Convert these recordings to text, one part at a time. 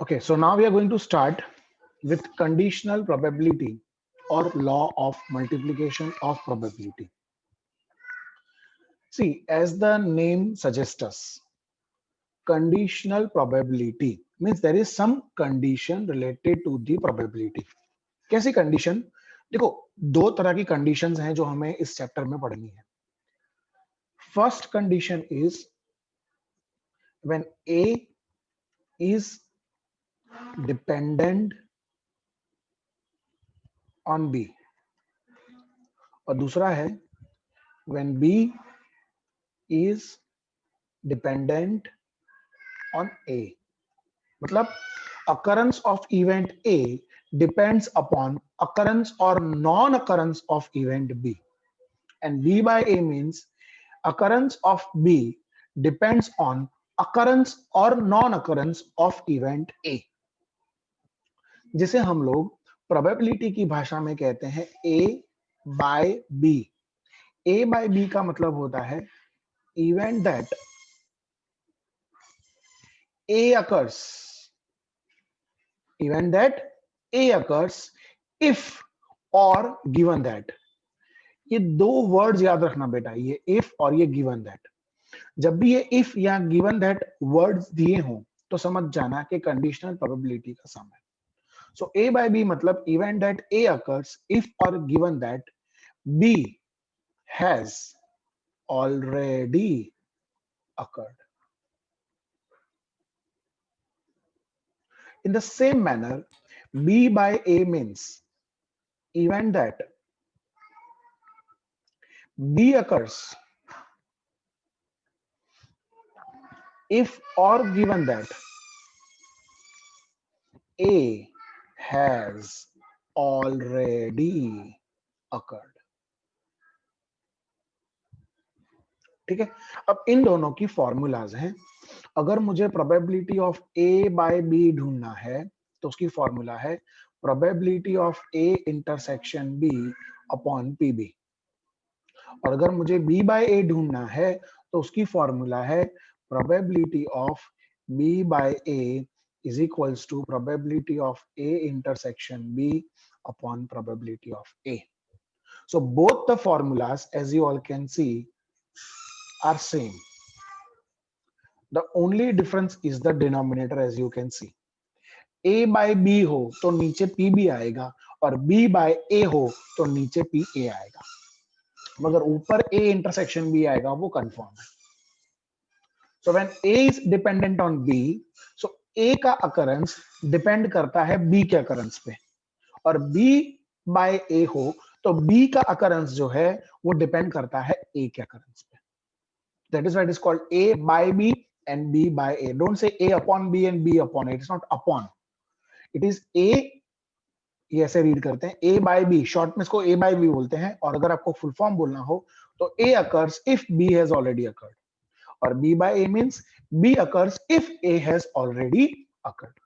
Okay, so now we are going to start with conditional probability or law of multiplication of probability. See, as the name suggests us, conditional probability means there is some condition related to the probability. कैसी condition? देखो, दो तरह की conditions हैं जो हमें इस chapter में पढ़नी है. First condition is when A is dependent on B और दूसरा है when B is dependent on A. मतलब occurrence of event A depends upon occurrence or non-occurrence of event B, and B by A means occurrence of B depends on occurrence or non-occurrence of event A, जिसे हम लोग probability की भाषा में कहते हैं A by B. A by B का मतलब होता है event that A occurs, event that A occurs if or given that. ये दो वर्ड्स याद रखना बेटा, ये if और ये given that. जब भी ये if या given that वर्ड्स दिए हों तो समझ जाना कि कंडीशनल प्रोबेबिलिटी का सम है. सो A by B मतलब event that A occurs if or given that B has already occurred. In the same manner, B by A means event that B occurs if or given that A has already occurred. ठीक है. अब इन दोनों की formulas हैं. अगर मुझे probability of A by B ढूंढना है तो उसकी फॉर्मूला है probability of A intersection B upon PB. और अगर मुझे B बाय A ढूंढना है तो उसकी फॉर्मूला है probability of B by A is equals to probability of A intersection B upon probability of A. So both the formulas, as you all can see, are same. The only difference is the denominator, as you can see. A by B हो तो नीचे PB आएगा और B by A हो तो नीचे PA आएगा, मगर ऊपर A intersection B आएगा, वो कंफर्म है. So when A is dependent on B, so A का अकरेंस डिपेंड करता है B के अकरेंस पे, और B by A हो तो B का अकरेंस जो है वो डिपेंड करता है A के अकरेंस पे. That is why it is called A by B and B by A. Don't say A upon B and B upon A. It's not upon. It is A. ये ऐसे read करते हैं A by B. Short में इसको A by B बोलते हैं. और अगर आपको फुल फॉर्म बोलना हो तो A occurs if B has already occurred. और B by A means B occurs if A has already occurred.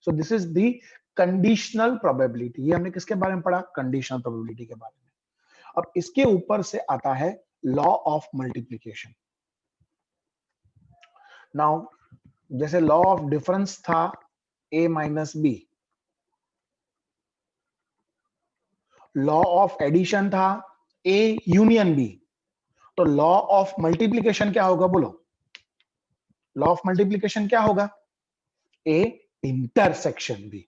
So this is the conditional probability. ये हमने किसके बारे में पढ़ा? कंडीशनल प्रोबेबिलिटी के बारे में. अब इसके ऊपर से आता है लॉ ऑफ मल्टीप्लीकेशन. नाउ जैसे लॉ ऑफ डिफरेंस था A minus B, law of addition था A यूनियन B, तो लॉ ऑफ मल्टीप्लीकेशन क्या होगा? बोलो. लॉ ऑफ मल्टीप्लीकेशन क्या होगा? A intersection B.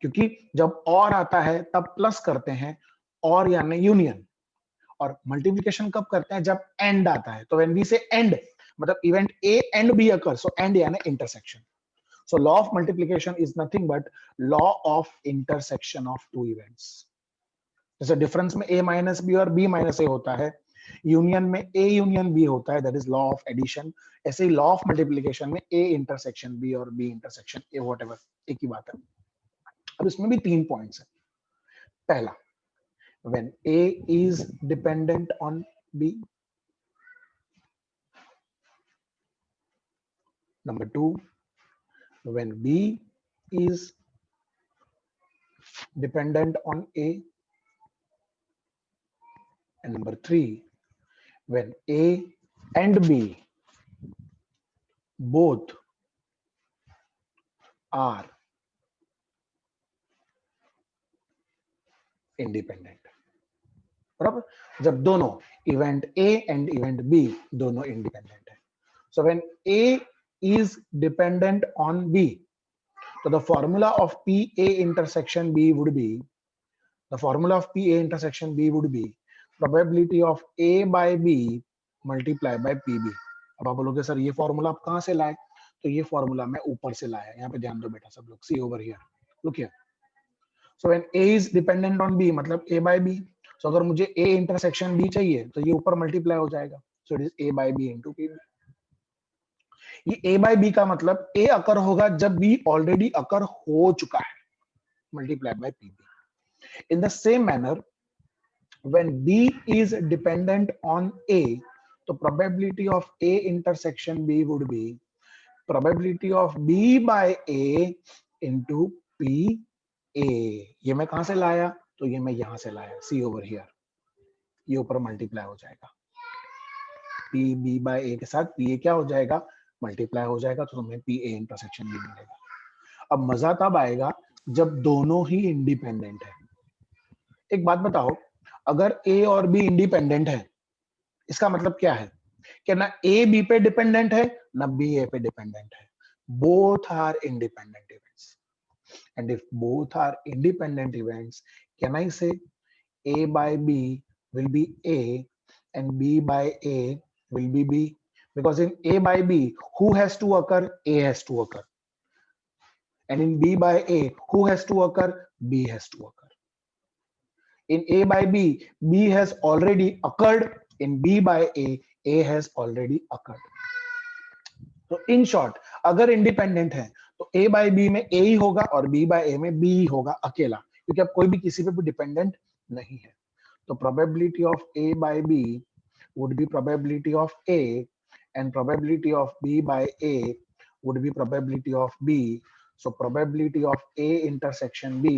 क्योंकि जब और आता है तब प्लस करते हैं, और यानी यूनियन. और मल्टीप्लिकेशन कब करते हैं? जब एंड आता है. तो व्हेन वी से एंड मतलब event A and B occurs, so and यानी intersection. So law of multiplication is nothing but law of intersection of two events. जैसे डिफरेंस में A माइनस बी और B माइनस A होता है, union में A union B होता है, that is law of addition. ऐसे ही लॉ ऑफ मल्टीप्लिकेशन में A इंटरसेक्शन B और B इंटरसेक्शन A, व्हाटएवर, एक ही बात है. अब इसमें भी 3 पॉइंट्स हैं. पहला, when A is dependent on B. Number 2, when B is dependent on A. And number 3, when A and B both are independent, बराबर। जब दोनों event A and event B दोनों इंडिपेंडेंट है, so when A is dependent on B, तो the formula of P A intersection B would be, the formula of PA intersection B would be probability of A by B multiply by PB। अब आप बोलोगे sir ये formula आप कहां से लाए, तो ये फॉर्मूला मैं ऊपर से लाया, यहाँ पे ध्यान दो बेटा सब लोग, see over here, look here. So when A is dependent on B मतलब A by B, सो अगर मुझे A इंटरसेक्शन B चाहिए तो ये ऊपर मल्टीप्लाई हो जाएगा, so it is A by B into PB। ये A by B का मतलब A अकर होगा जब B ऑलरेडी अकर हो चुका है, multiply by PB। In the same manner when B is dependent on A, तो probability of A intersection B would be probability of B by A into P A। ये मैं कहां से लाया, तो ये मैं यहां से लाया, सी ओवर हियर, ये ऊपर मल्टीप्लाई हो जाएगा, P B by A के साथ P A क्या हो जाएगा, मल्टीप्लाई हो जाएगा, तो तुम्हें P A इंटरसेक्शन B मिलेगा। अब मजा तब आएगा जब दोनों ही इंडिपेंडेंट है। एक बात बताओ, अगर A और B इंडिपेंडेंट है, इसका मतलब क्या है कि ना ए बी पे डिपेंडेंट है ना बी ए पे डिपेंडेंट है, both are independent events. And if both are independent events, can I say A by B will be A and B by A will be B, because in A by B who has to occur, A has to occur, and in B by A who has to occur, B has to occur। in A by B, B has already occurred, in B by A has already occurred। तो in short अगर independent है तो ए by B में ए ही होगा और B by ए में B ही होगा अकेला, क्योंकि अब कोई भी किसी पे भी डिपेंडेंट नहीं है। तो probability of A by B would be probability of A and probability of B by A would be probability of B। So probability of A intersection B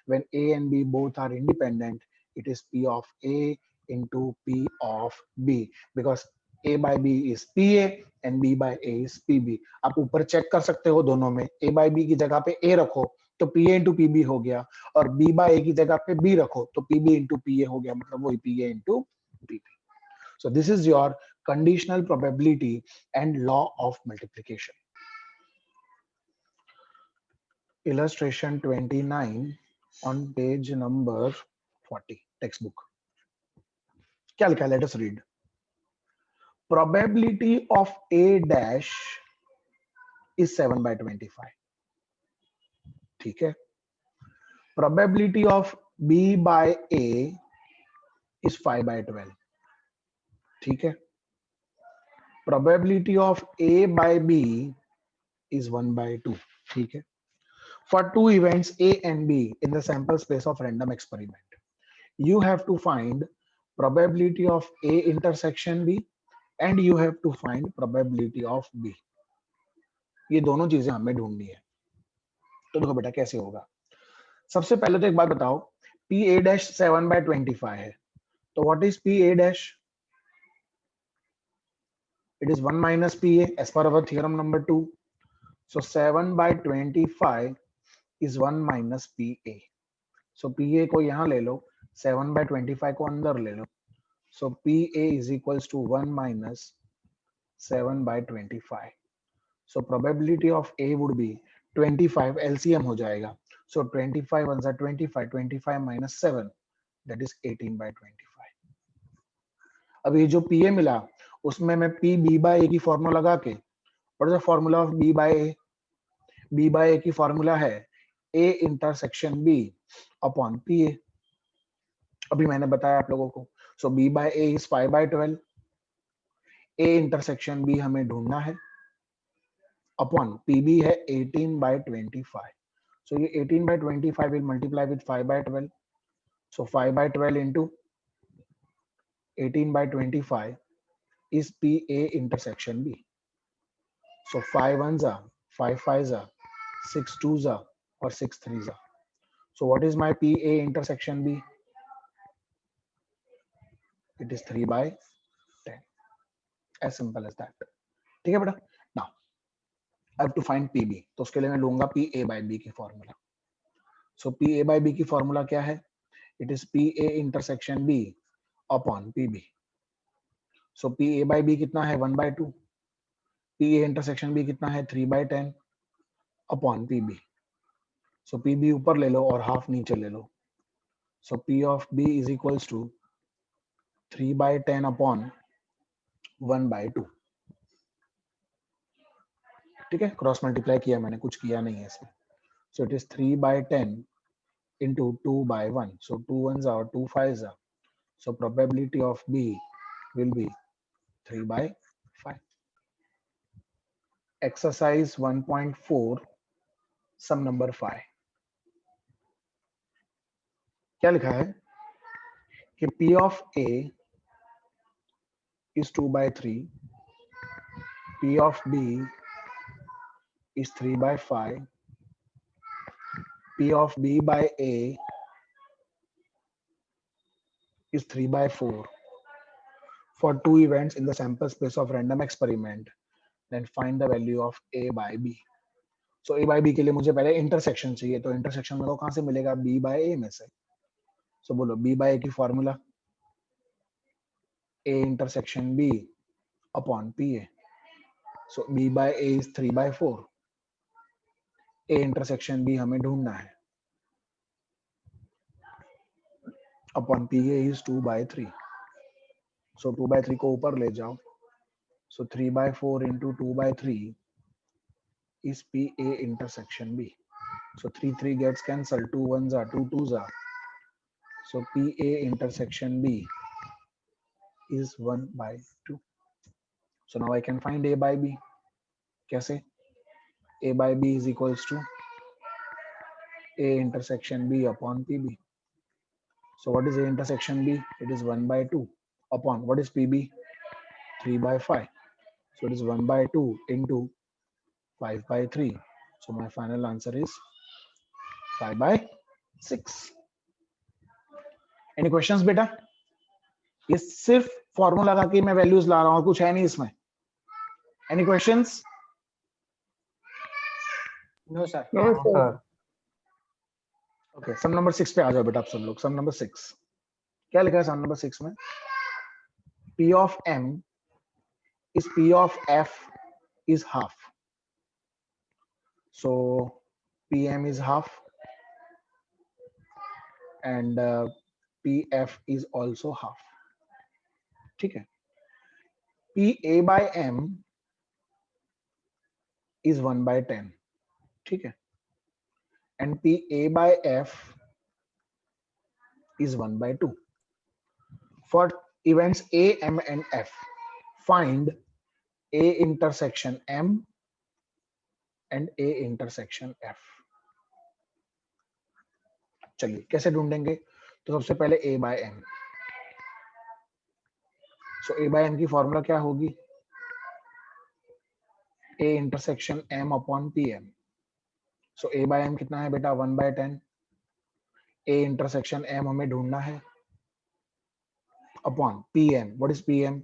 when A and B both are independent, it is P of A into P of B, because A by B is PA and B by A is PB। आप ऊपर check कर सकते हो दोनों में, A by B की जगह पे A रखो तो PA into PB हो गया, और B by A की जगह पे B रखो तो PB into PA हो गया, मतलब वही PA into PB। So this is your conditional probability and law of multiplication। Illustration 29 on page number 40 textbook, क्या लिखा है, let us read। probability of A dash is 7 by 25, ठीक है। probability of B by A is 5 by 12, ठीक है। probability of A by B is 1 by 2, ठीक है। for two events A and B in the sample space of random experiment, you have to find probability of A intersection B and you have to find probability of B। ये दोनों चीजें हमें ढूंढनी है। तो देखो बेटा कैसे होगा, सबसे पहले तो एक बात बताओ, पी ए डैश 7 by 25 है, तो what is P A dash, it is 1 minus P A as per our theorem number 2। So 7 by 25 is 1 minus P A. So P A को यहां ले लो, 7 by 25 को अंदर ले लो, so P A is equals to 1 minus 7 by 25। So probability of A would be 25, LCM हो जाएगा, so 25 1 25, 25 minus 7, that is 18 by 25। अब ये जो PA मिला उसमें मैं P B by A की फॉर्मूला लगा के, what is the formula of B by A? B by A की फॉर्मूला है A intersection B upon PA। अभी मैंने बताया आप लोगों को, so B by A is 5 by 12, A intersection B हमें ढूंढना है, अपॉन PB है 18 by 25। So ये 18 by 25 will multiply with 5 by 12। So 5 by 12 into 18 by 25 is PA intersection B। So 5 ones are, 5 5s are, 6 2s are, or 6 3s are। So what is my PA intersection B? It is 3 by 10। As simple as that। ठीक है बेटा। Now I have to find P B, तो उसके लिए मैं लूंगा P A by B की formula. So P A by B की फॉर्मूला क्या है? It is P A intersection B upon P B. So P A by B कितना है? 1/2। पी ए इंटरसेक्शन बी कितना है? 3/10 upon P B. So P B ऊपर ले लो और हाफ नीचे ले लो। So P of B is equals to 3/10 upon 1/2। ठीक है, क्रॉस मल्टीप्लाई किया मैंने, कुछ किया नहीं है इसमें। So it is 3/10 into 2/1. So 2 ones are 2 5s are. So probability of B will be 3/5. Exercise 1.4, sum number 5. क्या लिखा है कि P of A is 2/3, P of B is 3/5, P of B by A is 3/4 for two events in the sample space of random experiment. Then find the value of A by B. So A by B के लिए मुझे पहले intersection चाहिए, तो intersection मेरे को कहाँ से मिलेगा? B by A में से। सो बोलो B by A की formula A intersection B upon PA. So B by A is 3/4. A intersection B हमें ढूंढना है, upon PA is 2/3. So 2/3 को ऊपर ले जाओ. So 3/4 into 2/3 is PA intersection B. So 3 gets cancelled. 2 ones are 2 twos are. So PA intersection B is 1/2. So now I can find A by B. कैसे? A by B is equals to A intersection B upon PB. So what is A intersection B? It is 1/2 upon what is PB? 3/5. So it is 1/2 into 5/3. So my final answer is 5/6. Any questions बेटा? ये सिर्फ formula लगा के मैं values ला रहा हूं, कुछ है नहीं इसमें। Any questions? No sir. No sir. Okay, sum number 6 पे आ जाओ बेटा आप सब लोग। सम नंबर 6 क्या लिखा है? सम नंबर 6 में P of M is P of F is half. So PM is half and PF is also half. ठीक है, PA by M is 1/10. ठीक है, and PA by F is 1/2. For events A, M and F, find A intersection M and A intersection F. चलिए कैसे ढूंढेंगे? तो सबसे पहले A by M. So A by M की फॉर्मूला क्या होगी? A intersection M upon PM. So A by M कितना है बेटा? 1/10. A intersection M हमें ढूंढना है upon PM. What is PM?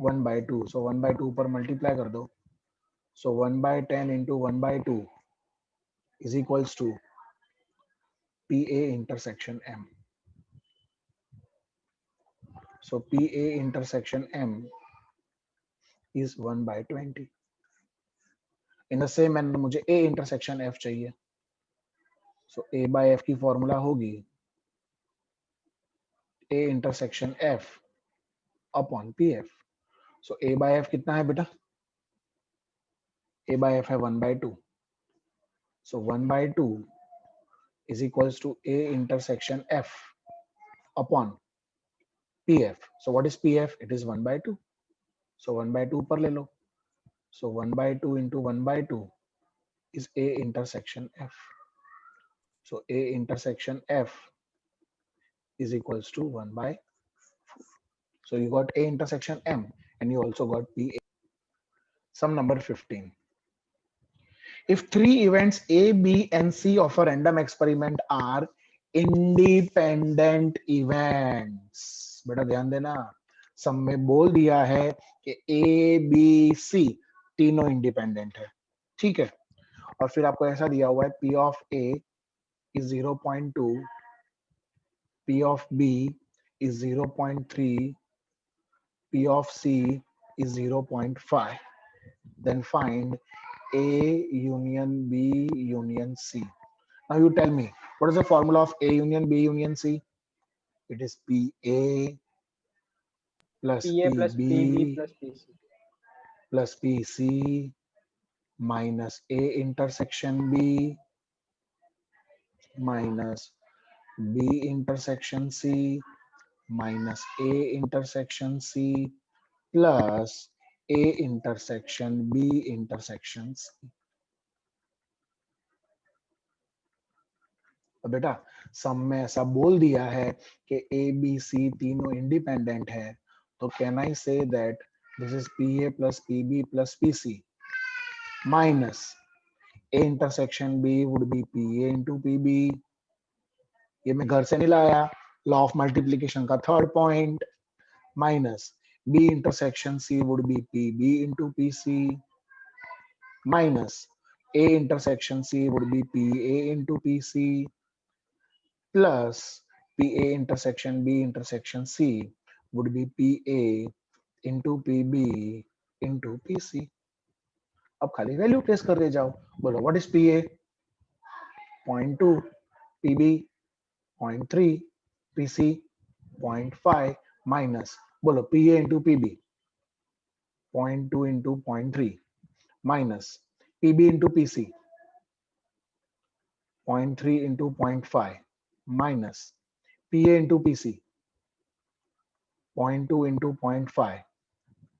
1/2. So 1/2 ऊपर मल्टीप्लाई कर दो. So 1/10 into 1/2 is equals to PA intersection M. So PA intersection M is 1/20. In the same manner मुझे A intersection F चाहिए. So A by F की formula होगी A intersection F upon PF. So A by F कितना है बेटा? A by F है 1/2. So 1/2 is equals to A intersection F upon PF. So what is PF? It is 1/2. So 1/2 ऊपर ले लो. So 1/2 into 1/2 is A intersection F. So A intersection F is equals to 1/4. So you got A intersection M and you also got PA. Sum number 15. If three events A, B, and C of a random experiment are independent events, बेटा ध्यान देना, सम में बोल दिया है कि A, B, C तीनों independent है. ठीक है, और फिर आपको ऐसा दिया हुआ है P of A is 0.2, P of B is 0.3, P of C is 0.5. Then find A union B union C. Now you tell me, what is the formula of A union B union C? It is PA plus PA plus PB PB plus PC. plus PC minus A intersection B minus B intersection C minus A intersection C plus A intersection B intersection C. अब बेटा सम में ऐसा बोल दिया है कि A B C तीनों independent है, तो can I say that this is PA plus PB plus PC minus A intersection B would be PA into PB. ये मैं घर से नहीं लाया, लॉ ऑफ मल्टीप्लीकेशन का third point, minus B intersection C would be PB into PC minus A intersection C would be PA into PC plus PA intersection B intersection C would be PA into PB into PC. अब खाली value place कर दे जाओ, बोलो what is PA 0.2, PB 0.3, PC 0.5 minus बोलो PA into PB 0.2 into 0.3 minus PB into PC 0.3 into 0.5 minus PA into PC 0.2 into 0.5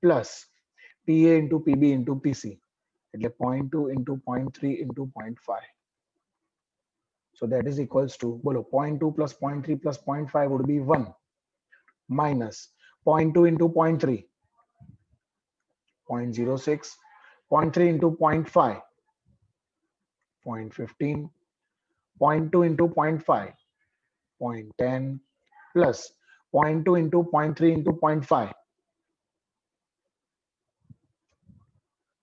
plus PA into PB into PC એટલે 0.2 into 0.3 into 0.5. So that is equals to बोलो 0.2 plus 0.3 plus 0.5 would be 1 minus 0.2 into 0.3 0.06, 0.3 into 0.5 0.15, 0.2 into 0.5 0.10 plus 0.2 into 0.3 into 0.5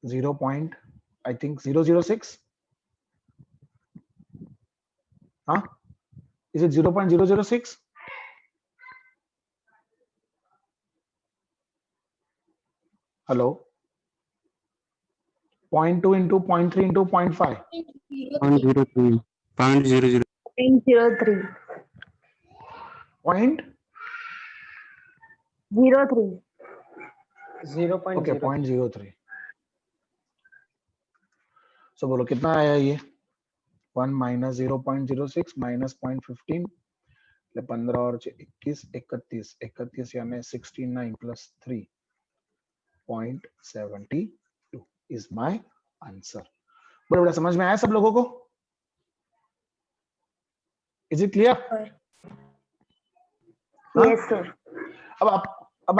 0. I think 006. Huh? Is it 0.006? Hello? 0.2 into 0.3 into 0.5. 0.03. 0.00. 0.03. Point? 03. 0.03. Okay, 0.03. So बोलो कितना आया ये? 1 minus 0.06 minus 0.15 15 और 21 31 31 यानी 69 plus 3.72 is my answer. बोलो बेटा समझ में आया सब लोगों को? Is it clear? Yes sir. अब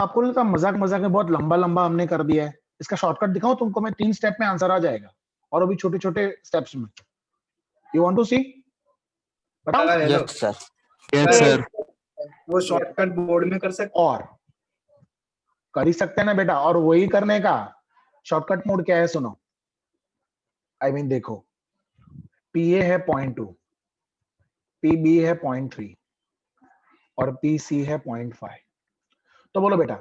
आपको लगता है मजाक मजाक में बहुत लंबा लंबा हमने कर दिया है, इसका शॉर्टकट दिखाऊं तुमको मैं, 3 स्टेप में आंसर आ जाएगा और अभी छोटे छोटे स्टेप्स में. यू वांट टू सी? बताओ. Yes, sir. Yes, sir. वो शॉर्टकट बोर्ड में कर सकते और कर ही सकते हैं ना बेटा, और वही करने का शॉर्टकट मोड क्या है सुनो. आई मीन देखो, PA है 0.2, PB है 0.3 और PC है 0.5. तो बोलो बेटा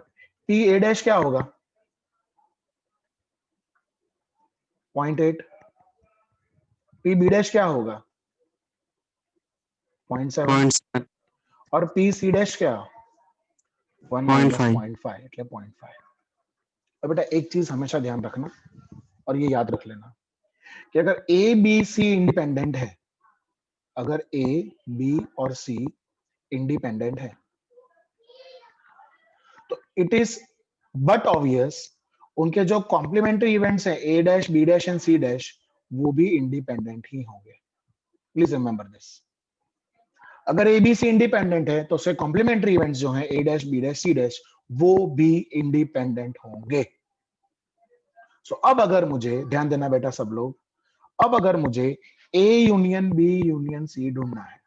PA डैश क्या होगा? 0.8. PB डैश क्या होगा? 0.7. 0.7. और PC डैश क्या? 1 minus 0.5 એટલે 0.5. अब बेटा एक चीज हमेशा ध्यान रखना और ये याद रख लेना कि अगर A B C इंडिपेंडेंट है, अगर A B और C इंडिपेंडेंट है तो इट इज बट ऑब्वियस उनके जो कॉम्प्लीमेंट्री इवेंट्स हैं A dash B dash and C dash वो भी इंडिपेंडेंट ही होंगे. Please remember this. अगर A B C इंडिपेंडेंट है तो उसके कॉम्प्लीमेंट्री इवेंट्स जो हैं A dash B dash C dash वो भी इंडिपेंडेंट होंगे. सो अब अगर मुझे ध्यान देना बेटा सब लोग, अब अगर मुझे A union B union C ढूंढना है,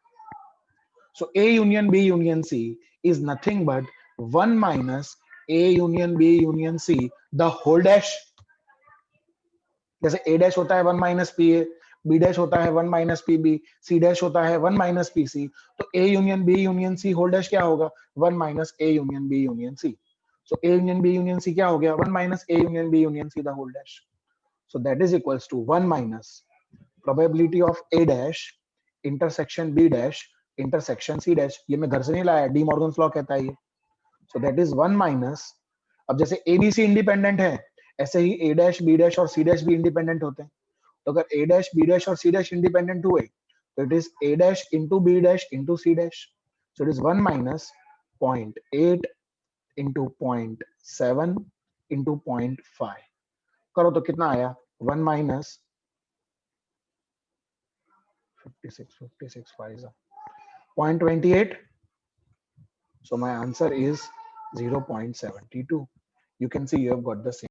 so A union B union C is nothing but 1 minus A union B union C the whole dash. जैसे a डैश होता है 1 minus P A, b dash होता है 1 minus P B, c dash होता है 1 minus P C, तो a union b union c whole dash क्या होगा 1 minus a union b union c. So a union b union c क्या हो गया 1 minus a union b union c the whole dash. So that is equals to 1 minus probability of a dash intersection b dash intersection c dash. ये मैं घर से नहीं लाया, D Morgan's law कहता है ये. So that is 1 minus, अब जैसे a b c इंडिपेंडेंट है, ऐसे ही a dash b dash और c dash भी इंडिपेंडेंट होते हैं. तो अगर a dash b dash और c dash इंडिपेंडेंट हुए तो it is a dash into b dash into c dash. So it is 1 minus 0.8 into 0.7 into 0.5. करो तो कितना आया 1 minus 56 5 0.28. So my answer is 0.72. You can see you have got the same.